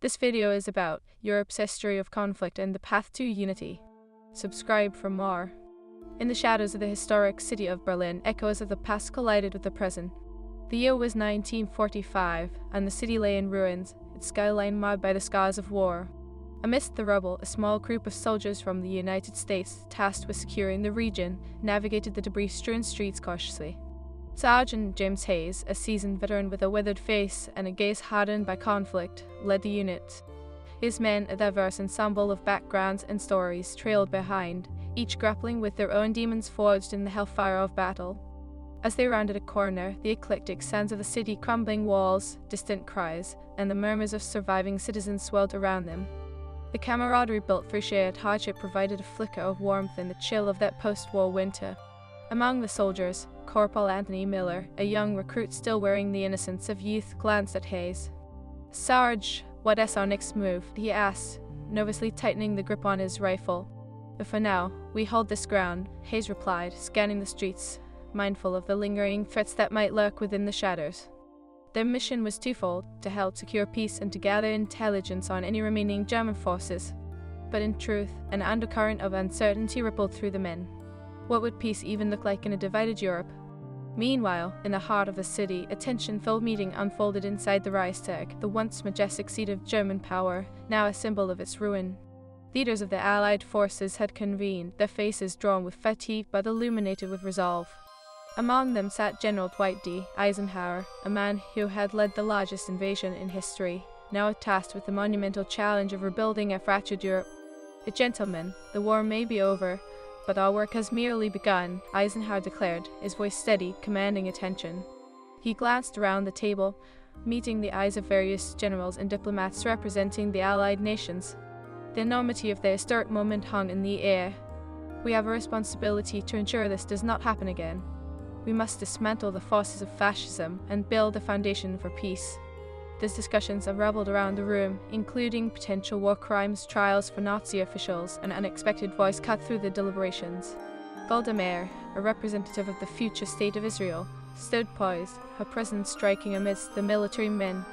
This video is about Europe's history of conflict and the path to unity. Subscribe for more. In the shadows of the historic city of Berlin, echoes of the past collided with the present. The year was 1945, and the city lay in ruins, its skyline marred by the scars of war. Amidst the rubble, a small group of soldiers from the United States, tasked with securing the region, navigated the debris-strewn streets cautiously. Sergeant James Hayes, a seasoned veteran with a withered face and a gaze hardened by conflict, led the unit. His men, a diverse ensemble of backgrounds and stories, trailed behind, each grappling with their own demons forged in the hellfire of battle. As they rounded a corner, the eclectic sounds of the city, crumbling walls, distant cries, and the murmurs of surviving citizens swelled around them. The camaraderie built through shared hardship provided a flicker of warmth in the chill of that post-war winter. Among the soldiers, Corporal Anthony Miller, a young recruit still wearing the innocence of youth, glanced at Hayes. "Sarge, what is our next move?" he asked, nervously tightening the grip on his rifle. "For now, we hold this ground," Hayes replied, scanning the streets, mindful of the lingering threats that might lurk within the shadows. Their mission was twofold: to help secure peace and to gather intelligence on any remaining German forces. But in truth, an undercurrent of uncertainty rippled through the men. What would peace even look like in a divided Europe? Meanwhile, in the heart of the city, a tension-filled meeting unfolded inside the Reichstag, the once majestic seat of German power, now a symbol of its ruin. Leaders of the Allied forces had convened, their faces drawn with fatigue but illuminated with resolve. Among them sat General Dwight D. Eisenhower, a man who had led the largest invasion in history, now tasked with the monumental challenge of rebuilding a fractured Europe. "A gentleman, the war may be over, but our work has merely begun," Eisenhower declared, his voice steady, commanding attention. He glanced around the table, meeting the eyes of various generals and diplomats representing the Allied nations. The enormity of the historic moment hung in the air. "We have a responsibility to ensure this does not happen again. We must dismantle the forces of fascism and build a foundation for peace." These discussions unraveled around the room, including potential war crimes trials for Nazi officials. An unexpected voice cut through the deliberations. Golda Meir, a representative of the future state of Israel, stood poised, her presence striking amidst the military men.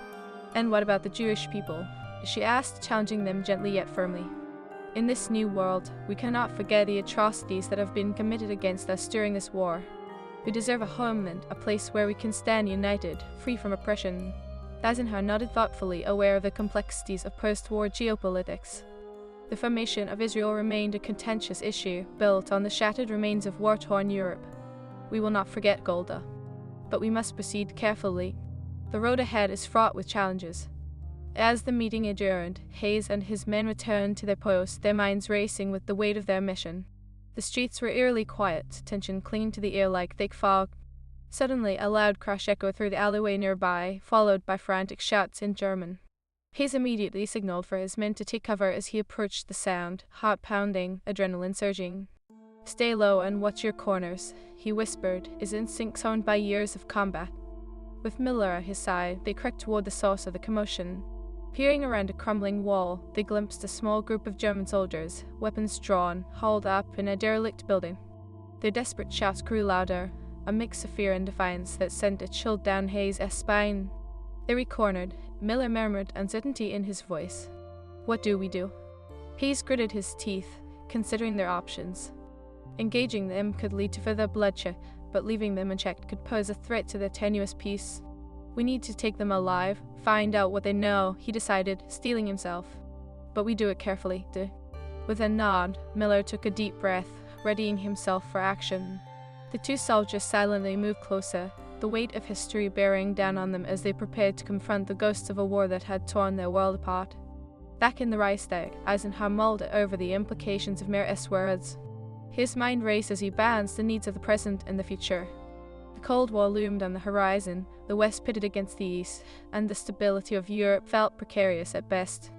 "And what about the Jewish people?" she asked, challenging them gently yet firmly. "In this new world, we cannot forget the atrocities that have been committed against us during this war. We deserve a homeland, a place where we can stand united, free from oppression." Eisenhower nodded thoughtfully, aware of the complexities of post-war geopolitics. The formation of Israel remained a contentious issue, built on the shattered remains of war-torn Europe. "We will not forget, Golda. But we must proceed carefully. The road ahead is fraught with challenges." As the meeting adjourned, Hayes and his men returned to their posts, their minds racing with the weight of their mission. The streets were eerily quiet, tension clinging to the air like thick fog. Suddenly, a loud crash echoed through the alleyway nearby, followed by frantic shouts in German. Hayes immediately signaled for his men to take cover as he approached the sound, heart pounding, adrenaline surging. "Stay low and watch your corners," he whispered, his instincts honed by years of combat. With Miller at his side, they crept toward the source of the commotion. Peering around a crumbling wall, they glimpsed a small group of German soldiers, weapons drawn, hauled up in a derelict building. Their desperate shouts grew louder, a mix of fear and defiance that sent a chill down Hayes' spine. They re-cornered. Miller murmured, uncertainty in his voice. "What do we do?" Hayes gritted his teeth, considering their options. Engaging them could lead to further bloodshed, but leaving them unchecked could pose a threat to their tenuous peace. "We need to take them alive, find out what they know," he decided, steeling himself. "But we do it carefully, too." With a nod, Miller took a deep breath, readying himself for action. The two soldiers silently moved closer, the weight of history bearing down on them as they prepared to confront the ghosts of a war that had torn their world apart. Back in the Reichstag, Eisenhower mulled over the implications of Meir's words. His mind raced as he balanced the needs of the present and the future. The Cold War loomed on the horizon, the West pitted against the East, and the stability of Europe felt precarious at best.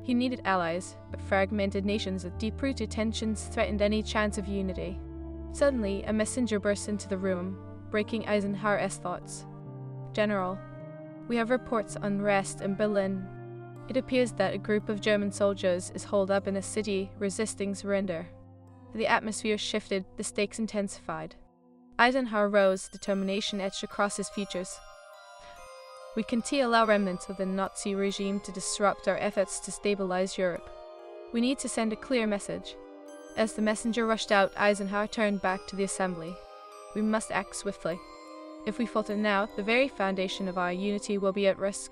He needed allies, but fragmented nations with deep-rooted tensions threatened any chance of unity. Suddenly, a messenger burst into the room, breaking Eisenhower's thoughts. "General, we have reports of unrest in Berlin. It appears that a group of German soldiers is holed up in a city resisting surrender." The atmosphere shifted, the stakes intensified. Eisenhower rose, determination etched across his features. We can't allow remnants of the Nazi regime to disrupt our efforts to stabilize Europe. We need to send a clear message. As the messenger rushed out, Eisenhower turned back to the assembly. We must act swiftly. If we falter now, the very foundation of our unity will be at risk.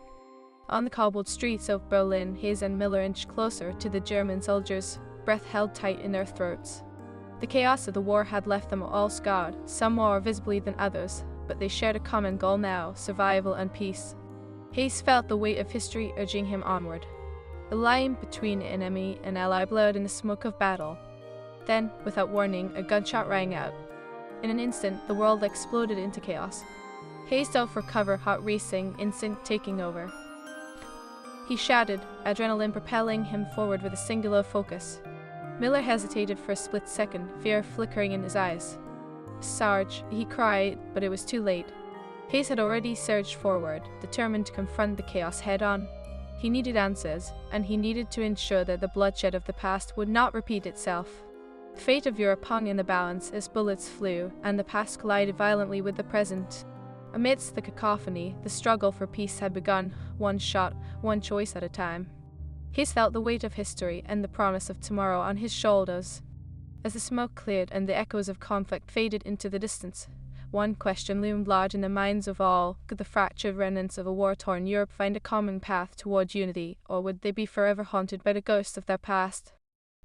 On the cobbled streets of Berlin, Hayes and Miller inched closer to the German soldiers, breath held tight in their throats. The chaos of the war had left them all scarred, some more visibly than others, but they shared a common goal now: survival and peace. Hayes felt the weight of history urging him onward. The line between enemy and ally blurred in the smoke of battle. Then, without warning, a gunshot rang out. In an instant, the world exploded into chaos. Hayes dove for cover, heart racing, instinct taking over. He shouted, adrenaline propelling him forward with a singular focus. Miller hesitated for a split second, fear flickering in his eyes. "Sarge," he cried, but it was too late. Hayes had already surged forward, determined to confront the chaos head-on. He needed answers, and he needed to ensure that the bloodshed of the past would not repeat itself. The fate of Europe hung in the balance as bullets flew, and the past collided violently with the present. Amidst the cacophony, the struggle for peace had begun, one shot, one choice at a time. Hayes felt the weight of history and the promise of tomorrow on his shoulders. As the smoke cleared and the echoes of conflict faded into the distance, one question loomed large in the minds of all: could the fractured remnants of a war-torn Europe find a common path toward unity, or would they be forever haunted by the ghosts of their past?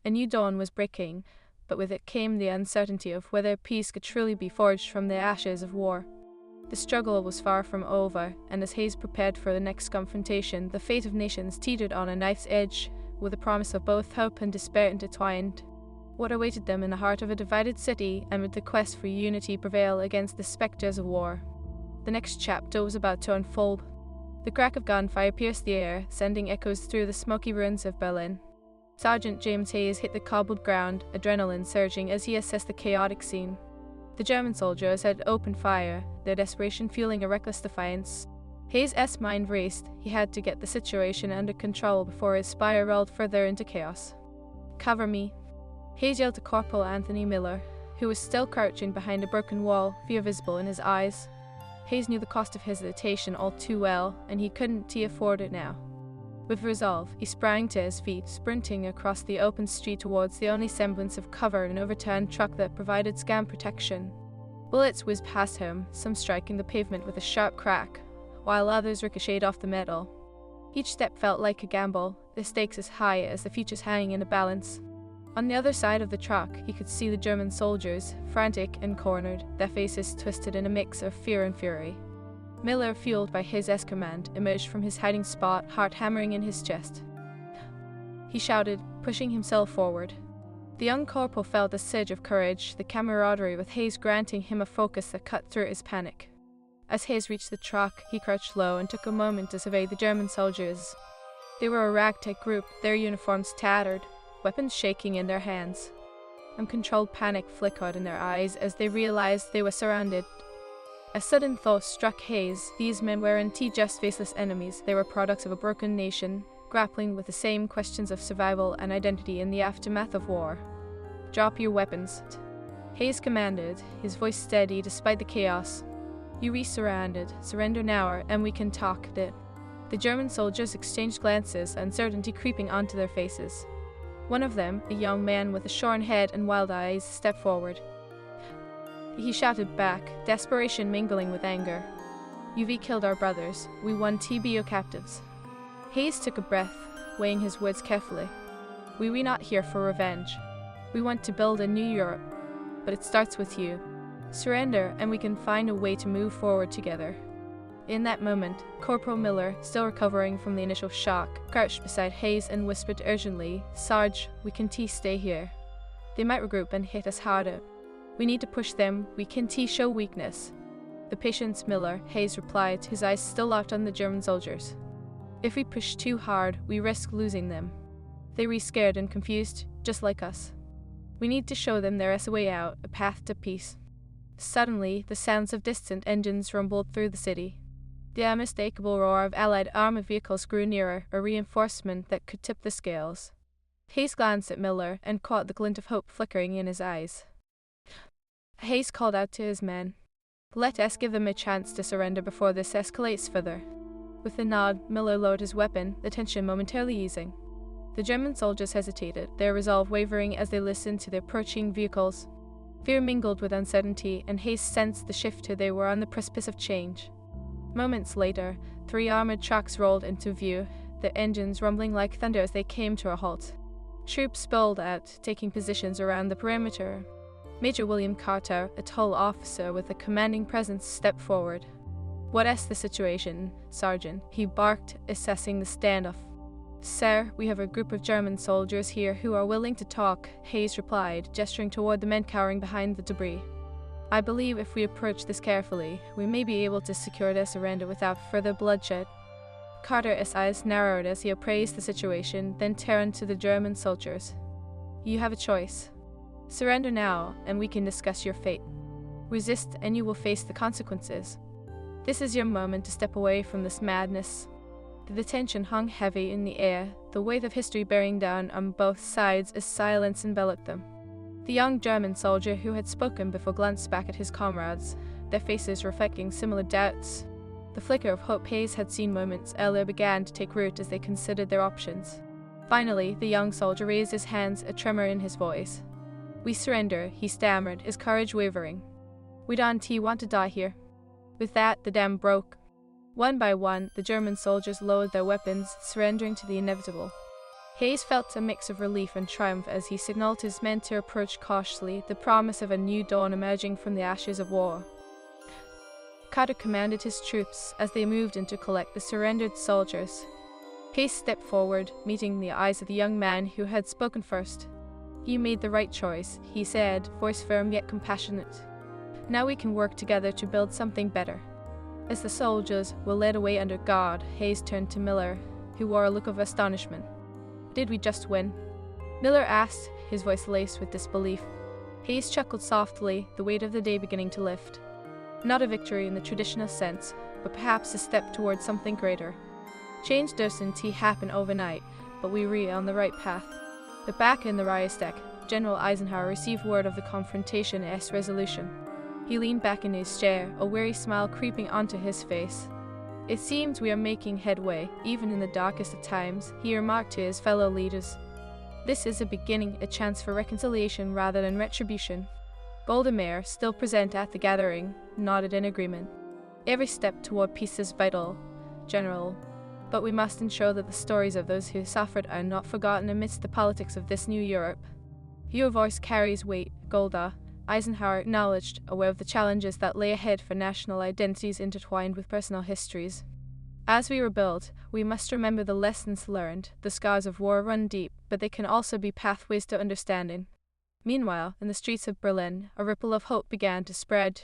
A new dawn was breaking, but with it came the uncertainty of whether peace could truly be forged from the ashes of war. The struggle was far from over, and as Hayes prepared for the next confrontation, the fate of nations teetered on a knife's edge, with the promise of both hope and despair intertwined. What awaited them in the heart of a divided city, and would the quest for unity prevail against the spectres of war? The next chapter was about to unfold. The crack of gunfire pierced the air, sending echoes through the smoky ruins of Berlin. Sergeant James Hayes hit the cobbled ground, adrenaline surging as he assessed the chaotic scene. The German soldiers had opened fire, their desperation fueling a reckless defiance. Hayes' mind raced. He had to get the situation under control before it spiraled further into chaos. "Cover me," Hayes yelled to Corporal Anthony Miller, who was still crouching behind a broken wall, fear visible in his eyes. Hayes knew the cost of hesitation all too well, and he couldn't afford it now. With resolve, he sprang to his feet, sprinting across the open street towards the only semblance of cover, an overturned truck that provided scant protection. Bullets whizzed past him, some striking the pavement with a sharp crack, while others ricocheted off the metal. Each step felt like a gamble, the stakes as high as the futures hanging in the balance. On the other side of the truck, he could see the German soldiers, frantic and cornered, their faces twisted in a mix of fear and fury. Miller, fueled by his command, emerged from his hiding spot, heart hammering in his chest. He shouted, pushing himself forward. The young corporal felt a surge of courage, the camaraderie with Hayes granting him a focus that cut through his panic. As Hayes reached the truck, he crouched low and took a moment to survey the German soldiers. They were a ragtag group, their uniforms tattered, weapons shaking in their hands. Uncontrolled panic flickered in their eyes as they realized they were surrounded. A sudden thought struck Hayes. These men weren't just faceless enemies, they were products of a broken nation, grappling with the same questions of survival and identity in the aftermath of war. "Drop your weapons," Hayes commanded, his voice steady despite the chaos. "You re-surrounded. Surrender now, and we can talk." The German soldiers exchanged glances, uncertainty creeping onto their faces. One of them, a young man with a shorn head and wild eyes, stepped forward. He shouted back, desperation mingling with anger. "You've killed our brothers. We want to be your captives." Hayes took a breath, weighing his words carefully. We're not here for revenge. We want to build a new Europe, but it starts with you. Surrender, and we can find a way to move forward together." In that moment, Corporal Miller, still recovering from the initial shock, crouched beside Hayes and whispered urgently, "Sarge, we can't stay here. They might regroup and hit us harder. We need to push them. We can't show weakness." "The patience, Miller," Hayes replied, his eyes still locked on the German soldiers. "If we push too hard, we risk losing them. They were scared and confused, just like us. We need to show them there is a way out, a path to peace." Suddenly, the sounds of distant engines rumbled through the city. The unmistakable roar of Allied armored vehicles grew nearer, a reinforcement that could tip the scales. Hayes glanced at Miller and caught the glint of hope flickering in his eyes. Hayes called out to his men, "Let us give them a chance to surrender before this escalates further." With a nod, Miller lowered his weapon, the tension momentarily easing. The German soldiers hesitated, their resolve wavering as they listened to the approaching vehicles. Fear mingled with uncertainty, and Hayes sensed the shift to they were on the precipice of change. Moments later, 3 armored trucks rolled into view, their engines rumbling like thunder as they came to a halt. Troops spilled out, taking positions around the perimeter. Major William Carter, a tall officer with a commanding presence, stepped forward. "What is the situation, Sergeant?" he barked, assessing the standoff. "Sir, we have a group of German soldiers here who are willing to talk," Hayes replied, gesturing toward the men cowering behind the debris. "I believe if we approach this carefully, we may be able to secure their surrender without further bloodshed." Carter's eyes narrowed as he appraised the situation, then turned to the German soldiers. "You have a choice. Surrender now, and we can discuss your fate. Resist, and you will face the consequences. This is your moment to step away from this madness." The tension hung heavy in the air, the weight of history bearing down on both sides as silence enveloped them. The young German soldier who had spoken before glanced back at his comrades, their faces reflecting similar doubts. The flicker of hope Hayes had seen moments earlier began to take root as they considered their options. Finally, the young soldier raised his hands, a tremor in his voice. "We surrender," he stammered, his courage wavering. "We don't want to die here." With that, the dam broke. One by one, the German soldiers lowered their weapons, surrendering to the inevitable. Hayes felt a mix of relief and triumph as he signaled his men to approach cautiously, the promise of a new dawn emerging from the ashes of war. Carter commanded his troops as they moved in to collect the surrendered soldiers. Hayes stepped forward, meeting the eyes of the young man who had spoken first. "You made the right choice," he said, voice firm yet compassionate. "Now we can work together to build something better." As the soldiers were led away under guard, Hayes turned to Miller, who wore a look of astonishment. "Did we just win?" Miller asked, his voice laced with disbelief. Hayes chuckled softly, the weight of the day beginning to lift. "Not a victory in the traditional sense, but perhaps a step towards something greater. Change doesn't happen overnight, but we're on the right path." But back in the Reichstag, General Eisenhower received word of the confrontation's resolution. He leaned back in his chair, a weary smile creeping onto his face. "It seems we are making headway, even in the darkest of times," he remarked to his fellow leaders. "This is a beginning, a chance for reconciliation rather than retribution." Goldameir, still present at the gathering, nodded in agreement. "Every step toward peace is vital, General, but we must ensure that the stories of those who suffered are not forgotten amidst the politics of this new Europe." "Your voice carries weight, Golda," Eisenhower acknowledged, aware of the challenges that lay ahead for national identities intertwined with personal histories. "As we rebuild, we must remember the lessons learned. The scars of war run deep, but they can also be pathways to understanding." Meanwhile, in the streets of Berlin, a ripple of hope began to spread.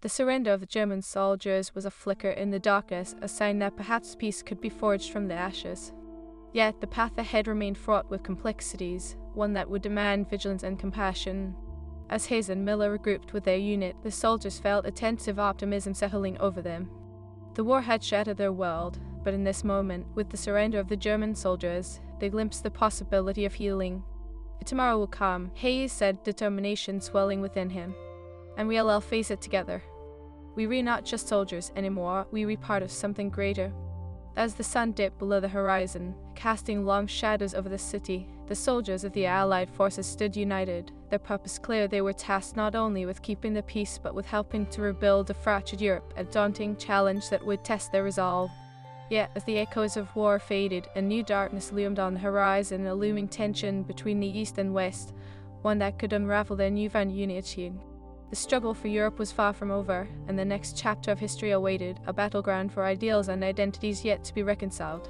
The surrender of the German soldiers was a flicker in the darkness, a sign that perhaps peace could be forged from the ashes. Yet the path ahead remained fraught with complexities, one that would demand vigilance and compassion. As Hayes and Miller regrouped with their unit, the soldiers felt a tentative optimism settling over them. The war had shattered their world, but in this moment, with the surrender of the German soldiers, they glimpsed the possibility of healing. "Tomorrow will come," Hayes said, determination swelling within him. "And we'll all face it together. We're not just soldiers anymore, we're part of something greater." As the sun dipped below the horizon, casting long shadows over the city, the soldiers of the Allied forces stood united, their purpose clear. They were tasked not only with keeping the peace but with helping to rebuild a fractured Europe, a daunting challenge that would test their resolve. Yet, as the echoes of war faded, a new darkness loomed on the horizon, a looming tension between the East and West, one that could unravel their newfound unity. The struggle for Europe was far from over, and the next chapter of history awaited, a battleground for ideals and identities yet to be reconciled.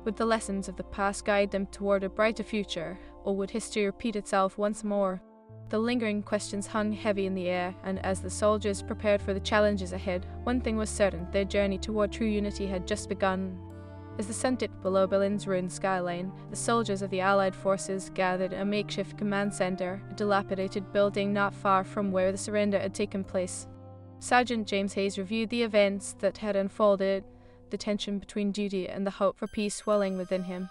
Would the lessons of the past guide them toward a brighter future, or would history repeat itself once more? The lingering questions hung heavy in the air, and as the soldiers prepared for the challenges ahead, one thing was certain: their journey toward true unity had just begun. As the sun dipped below Berlin's ruined skyline, the soldiers of the Allied forces gathered at a makeshift command center, a dilapidated building not far from where the surrender had taken place. Sergeant James Hayes reviewed the events that had unfolded, the tension between duty and the hope for peace swelling within him.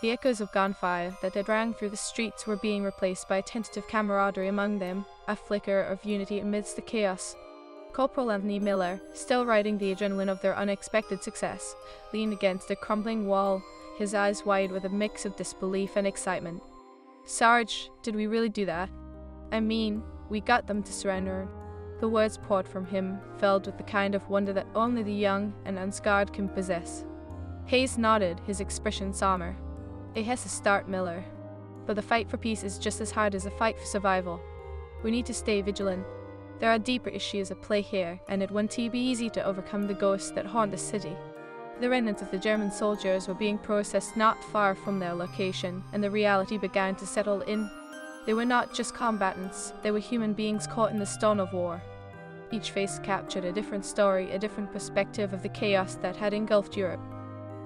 The echoes of gunfire that had rang through the streets were being replaced by a tentative camaraderie among them, a flicker of unity amidst the chaos. Corporal Anthony Miller, still riding the adrenaline of their unexpected success, leaned against a crumbling wall, his eyes wide with a mix of disbelief and excitement. "Sarge, did we really do that? I mean, we got them to surrender." The words poured from him, filled with the kind of wonder that only the young and unscarred can possess. Hayes nodded, his expression somber. "It has to start, Miller. But the fight for peace is just as hard as the fight for survival. We need to stay vigilant. There are deeper issues at play here, and it won't be easy to overcome the ghosts that haunt the city." The remnants of the German soldiers were being processed not far from their location, and the reality began to settle in. They were not just combatants, they were human beings caught in the storm of war. Each face captured a different story, a different perspective of the chaos that had engulfed Europe.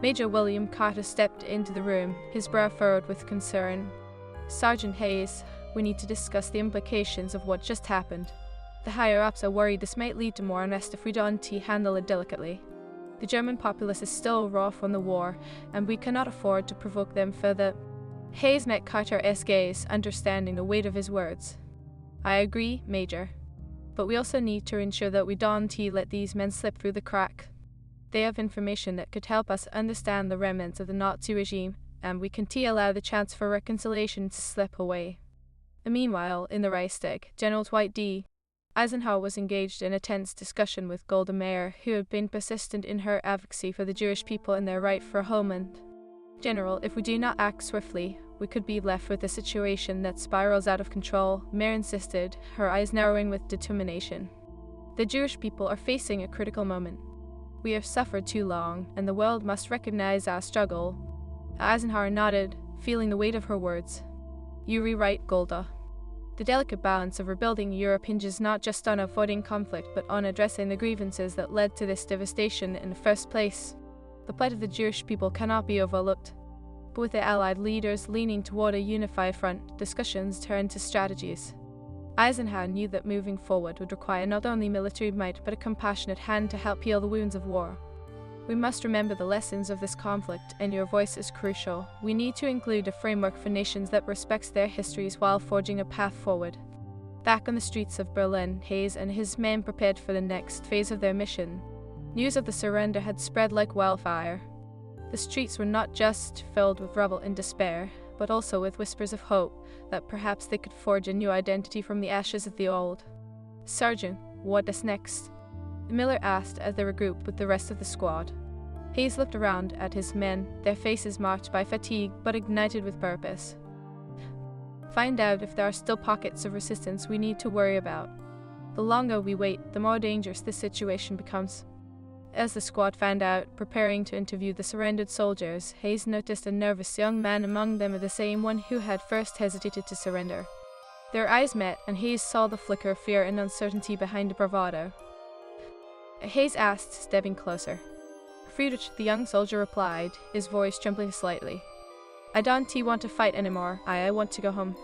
Major William Carter stepped into the room, his brow furrowed with concern. "Sergeant Hayes, we need to discuss the implications of what just happened. The higher-ups are worried this might lead to more unrest if we don't handle it delicately. The German populace is still raw from the war, and we cannot afford to provoke them further." Hayes met Carter's gaze, understanding the weight of his words. "I agree, Major. But we also need to ensure that we don't let these men slip through the crack. They have information that could help us understand the remnants of the Nazi regime, and we can't allow the chance for reconciliation to slip away." Meanwhile, in the Reichstag, General Dwight D. Eisenhower was engaged in a tense discussion with Golda Meir, who had been persistent in her advocacy for the Jewish people and their right for a homeland. "General, if we do not act swiftly, we could be left with a situation that spirals out of control," Meir insisted, her eyes narrowing with determination. "The Jewish people are facing a critical moment. We have suffered too long, and the world must recognize our struggle." Eisenhower nodded, feeling the weight of her words. "You rewrite, Golda. The delicate balance of rebuilding Europe hinges not just on avoiding conflict, but on addressing the grievances that led to this devastation in the first place. The plight of the Jewish people cannot be overlooked." But with the Allied leaders leaning toward a unified front, discussions turned to strategies. Eisenhower knew that moving forward would require not only military might, but a compassionate hand to help heal the wounds of war. "We must remember the lessons of this conflict, and your voice is crucial. We need to include a framework for nations that respects their histories while forging a path forward." Back on the streets of Berlin, Hayes and his men prepared for the next phase of their mission. News of the surrender had spread like wildfire. The streets were not just filled with rubble and despair, but also with whispers of hope that perhaps they could forge a new identity from the ashes of the old. "Sergeant, what is next?" Miller asked as they regrouped with the rest of the squad. Hayes looked around at his men, their faces marked by fatigue but ignited with purpose. "Find out if there are still pockets of resistance we need to worry about. The longer we wait, the more dangerous this situation becomes." As the squad fanned out, preparing to interview the surrendered soldiers, Hayes noticed a nervous young man among them, the same one who had first hesitated to surrender. Their eyes met, and Hayes saw the flicker of fear and uncertainty behind the bravado. Hayes asked, stepping closer. "Friedrich," the young soldier replied, his voice trembling slightly. "I don't want to fight anymore. I want to go home."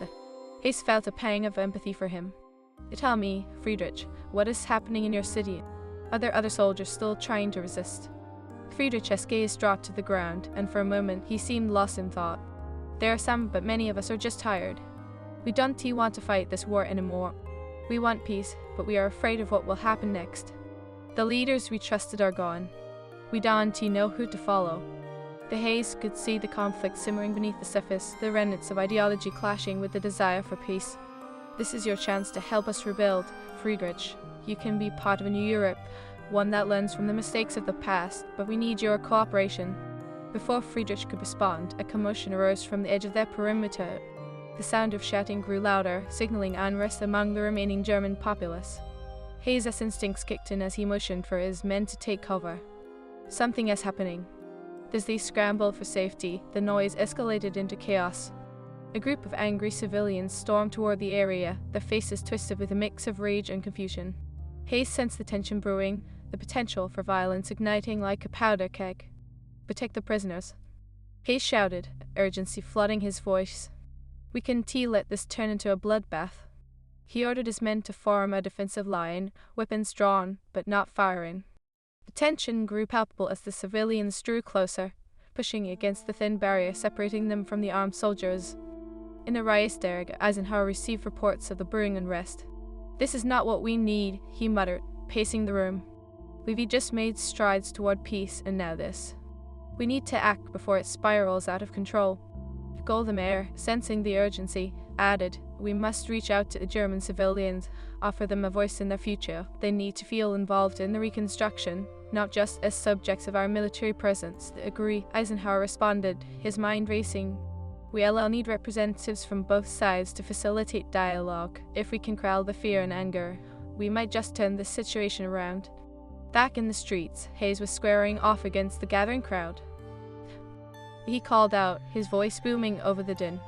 Hayes felt a pang of empathy for him. "Tell me, Friedrich, what is happening in your city? Are there other soldiers still trying to resist?" Friedrich's gaze dropped to the ground, and for a moment he seemed lost in thought. "There are some, but many of us are just tired. We don't want to fight this war anymore. We want peace, but we are afraid of what will happen next. The leaders we trusted are gone. We don't know who to follow." The Hayes could see the conflict simmering beneath the surface, the remnants of ideology clashing with the desire for peace. "This is your chance to help us rebuild, Friedrich. You can be part of a new Europe, one that learns from the mistakes of the past, but we need your cooperation." Before Friedrich could respond, a commotion arose from the edge of their perimeter. The sound of shouting grew louder, signaling unrest among the remaining German populace. Hayes' instincts kicked in as he motioned for his men to take cover. Something is happening. As they scrambled for safety, the noise escalated into chaos. A group of angry civilians stormed toward the area, their faces twisted with a mix of rage and confusion. Hayes sensed the tension brewing, the potential for violence igniting like a powder keg. "Protect the prisoners," Hayes shouted, urgency flooding his voice. "We can't let this turn into a bloodbath." He ordered his men to form a defensive line, weapons drawn, but not firing. The tension grew palpable as the civilians drew closer, pushing against the thin barrier separating them from the armed soldiers. In the Reichstag, Eisenhower received reports of the brewing unrest. "This is not what we need," he muttered. pacing the room. We've just made strides toward peace, and now this. We need to act before it spirals out of control. Goldemar, sensing the urgency, added, "We must reach out to the German civilians, offer them a voice in their future. They need to feel involved in the reconstruction, not just as subjects of our military presence." Agree, Eisenhower responded, his mind racing. "We'll all need representatives from both sides to facilitate dialogue. If we can quell the fear and anger, we might just turn this situation around." Back in the streets, Hayes was squaring off against the gathering crowd. He called out, his voice booming over the din.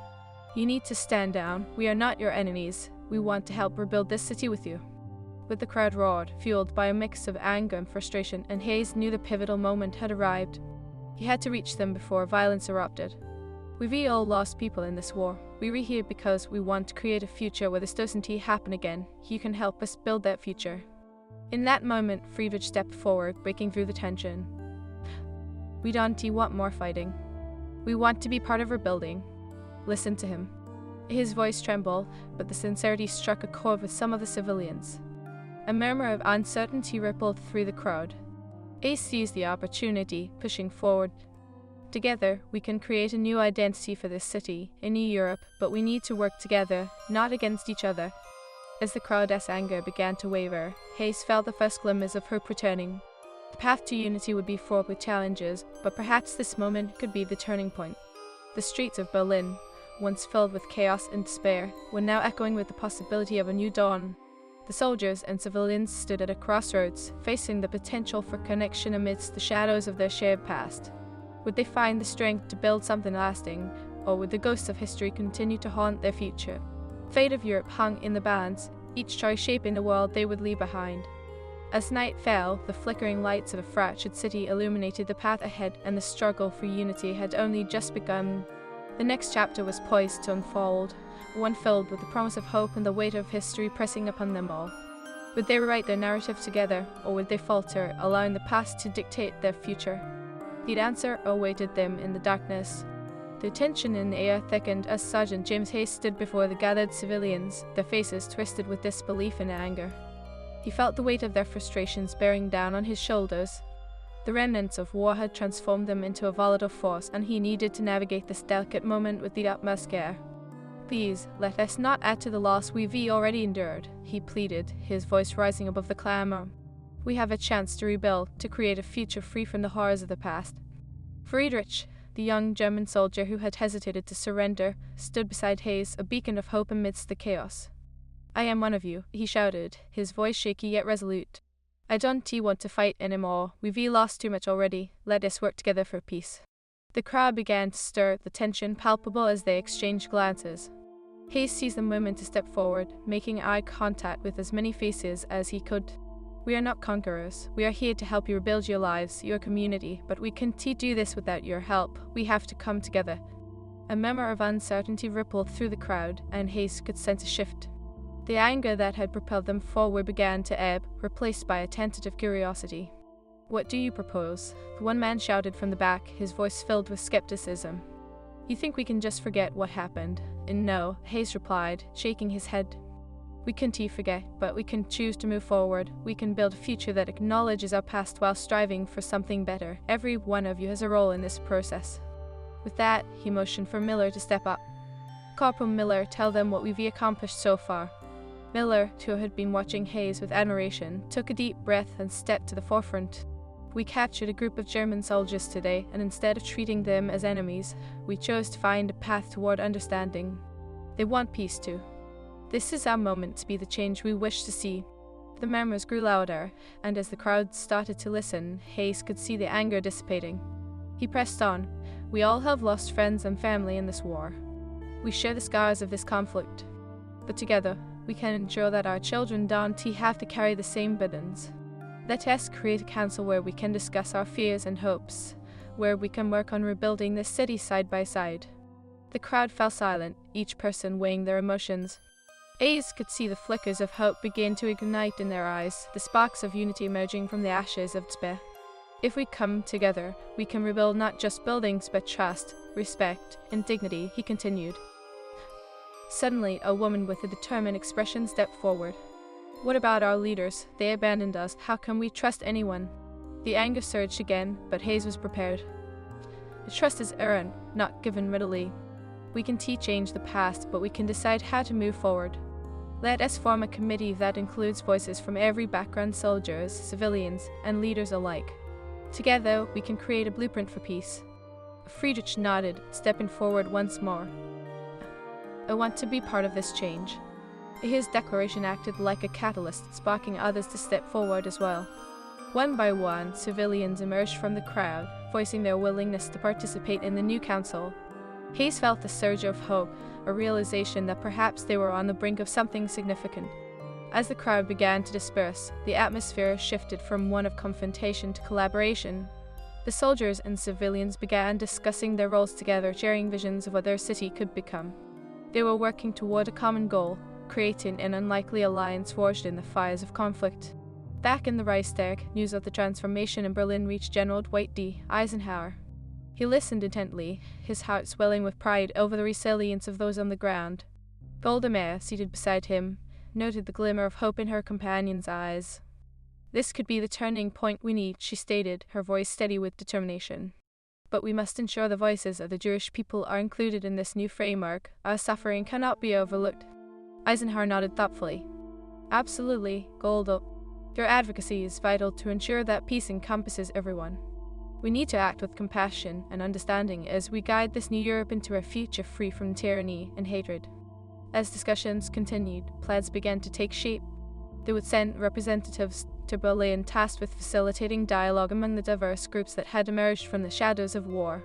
"You need to stand down. We are not your enemies. We want to help rebuild this city with you." But the crowd roared, fueled by a mix of anger and frustration, and Hayes knew the pivotal moment had arrived. He had to reach them before violence erupted. "We've all lost people in this war. We're here because we want to create a future where this doesn't happen again. You can help us build that future." In that moment, Friedrich stepped forward, breaking through the tension. "We don't want more fighting. We want to be part of rebuilding. Listen to him." His voice trembled, but the sincerity struck a chord with some of the civilians. A murmur of uncertainty rippled through the crowd. Ace seized the opportunity, pushing forward. "Together, we can create a new identity for this city, a new Europe, but we need to work together, not against each other." As the crowd's anger began to waver, Hayes felt the first glimmers of hope returning. The path to unity would be fraught with challenges, but perhaps this moment could be the turning point. The streets of Berlin, once filled with chaos and despair, were now echoing with the possibility of a new dawn. The soldiers and civilians stood at a crossroads, facing the potential for connection amidst the shadows of their shared past. Would they find the strength to build something lasting, or would the ghosts of history continue to haunt their future? The fate of Europe hung in the balance, each choice shaping the world they would leave behind. As night fell, the flickering lights of a fractured city illuminated the path ahead, and the struggle for unity had only just begun. The next chapter was poised to unfold, one filled with the promise of hope and the weight of history pressing upon them all. Would they write their narrative together, or would they falter, allowing the past to dictate their future? The answer awaited them in the darkness. The tension in the air thickened as Sergeant James Hayes stood before the gathered civilians, their faces twisted with disbelief and anger. He felt the weight of their frustrations bearing down on his shoulders. The remnants of war had transformed them into a volatile force, and he needed to navigate this delicate moment with the utmost care. "Please, let us not add to the loss we've already endured," he pleaded, his voice rising above the clamor. "We have a chance to rebuild, to create a future free from the horrors of the past." Friedrich, the young German soldier who had hesitated to surrender, stood beside Hayes, a beacon of hope amidst the chaos. "I am one of you," he shouted, his voice shaky yet resolute. "I don't want to fight anymore. We've lost too much already. Let us work together for peace." The crowd began to stir, the tension palpable as they exchanged glances. Hayes seized the moment to step forward, making eye contact with as many faces as he could. "We are not conquerors. We are here to help you rebuild your lives, your community, but we can't do this without your help. We have to come together." A murmur of uncertainty rippled through the crowd, and Hayes could sense a shift. The anger that had propelled them forward began to ebb, replaced by a tentative curiosity. "What do you propose?" The one man shouted from the back, his voice filled with skepticism. "You think we can just forget what happened?" "And no," Hayes replied, shaking his head. "We can't forget, but we can choose to move forward. We can build a future that acknowledges our past while striving for something better. Every one of you has a role in this process." With that, he motioned for Miller to step up. "Corporal Miller, tell them what we've accomplished so far." Miller, who had been watching Hayes with admiration, took a deep breath and stepped to the forefront. "We captured a group of German soldiers today, and instead of treating them as enemies, we chose to find a path toward understanding. They want peace too. This is our moment to be the change we wish to see." The murmurs grew louder, and as the crowd started to listen, Hayes could see the anger dissipating. He pressed on. "We all have lost friends and family in this war. We share the scars of this conflict. But together, we can ensure that our children don't have to carry the same burdens. Let us create a council where we can discuss our fears and hopes, where we can work on rebuilding this city side by side." The crowd fell silent, each person weighing their emotions. Hayes could see the flickers of hope begin to ignite in their eyes, the sparks of unity emerging from the ashes of despair. "If we come together, we can rebuild not just buildings but trust, respect, and dignity," he continued. Suddenly, a woman with a determined expression stepped forward. What about our leaders? They abandoned us. How can we trust anyone? The anger surged again, but Hayes was prepared. The trust is earned, not given readily. We can change the past, but we can decide how to move forward. Let us form a committee that includes voices from every background, soldiers, civilians, and leaders alike. Together, we can create a blueprint for peace. Friedrich nodded, stepping forward once more. I want to be part of this change. His declaration acted like a catalyst, sparking others to step forward as well. One by one, civilians emerged from the crowd, voicing their willingness to participate in the new council. Hayes felt a surge of hope, a realization that perhaps they were on the brink of something significant. As the crowd began to disperse, the atmosphere shifted from one of confrontation to collaboration. The soldiers and civilians began discussing their roles together, sharing visions of what their city could become. They were working toward a common goal, creating an unlikely alliance forged in the fires of conflict. Back in the Reichstag, news of the transformation in Berlin reached General Dwight D. Eisenhower. He listened intently, his heart swelling with pride over the resilience of those on the ground. Golda Meir, seated beside him, noted the glimmer of hope in her companion's eyes. This could be the turning point we need, she stated, her voice steady with determination. But we must ensure the voices of the Jewish people are included in this new framework. Our suffering cannot be overlooked. Eisenhower nodded thoughtfully. Absolutely, Golda. Your advocacy is vital to ensure that peace encompasses everyone. We need to act with compassion and understanding as we guide this new Europe into a future free from tyranny and hatred. As discussions continued, plans began to take shape. They would send representatives to Berlin tasked with facilitating dialogue among the diverse groups that had emerged from the shadows of war.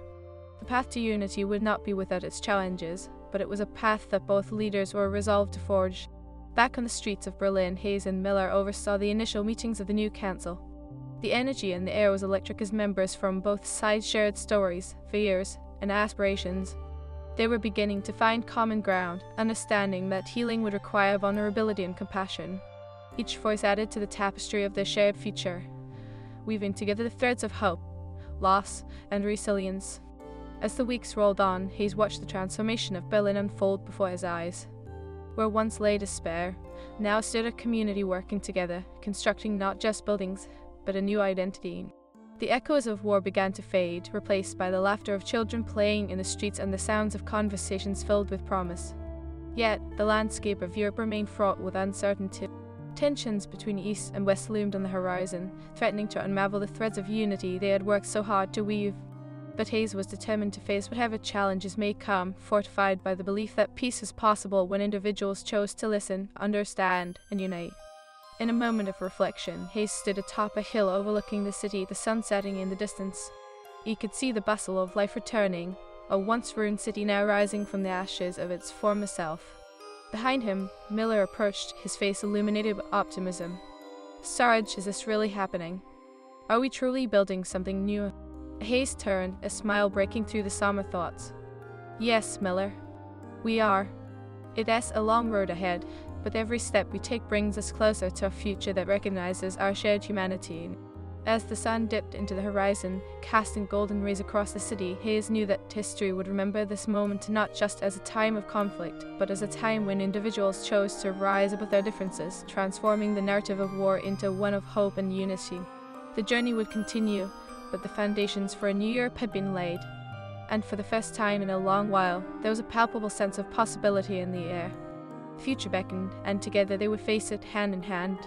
The path to unity would not be without its challenges, but it was a path that both leaders were resolved to forge. Back on the streets of Berlin, Hayes and Miller oversaw the initial meetings of the new council. The energy in the air was electric as members from both sides shared stories, fears, and aspirations. They were beginning to find common ground, understanding that healing would require vulnerability and compassion. Each voice added to the tapestry of their shared future, weaving together the threads of hope, loss, and resilience. As the weeks rolled on, Hayes watched the transformation of Berlin unfold before his eyes. Where once lay despair, now stood a community working together, constructing not just buildings, but a new identity. The echoes of war began to fade, replaced by the laughter of children playing in the streets and the sounds of conversations filled with promise. Yet, the landscape of Europe remained fraught with uncertainty. Tensions between East and West loomed on the horizon, threatening to unravel the threads of unity they had worked so hard to weave. But Hayes was determined to face whatever challenges may come, fortified by the belief that peace is possible when individuals chose to listen, understand, and unite. In a moment of reflection, Hayes stood atop a hill overlooking the city, the sun setting in the distance. He could see the bustle of life returning, a once ruined city now rising from the ashes of its former self. Behind him, Miller approached, his face illuminated with optimism. Sarge, is this really happening? Are we truly building something new? Hayes turned, a smile breaking through the somber thoughts. Yes, Miller. We are. It is a long road ahead, but every step we take brings us closer to a future that recognizes our shared humanity. As the sun dipped into the horizon, casting golden rays across the city, Hayes knew that history would remember this moment not just as a time of conflict, but as a time when individuals chose to rise above their differences, transforming the narrative of war into one of hope and unity. The journey would continue, but the foundations for a new Europe had been laid. And for the first time in a long while, there was a palpable sense of possibility in the air. The future beckoned, and together they would face it hand in hand.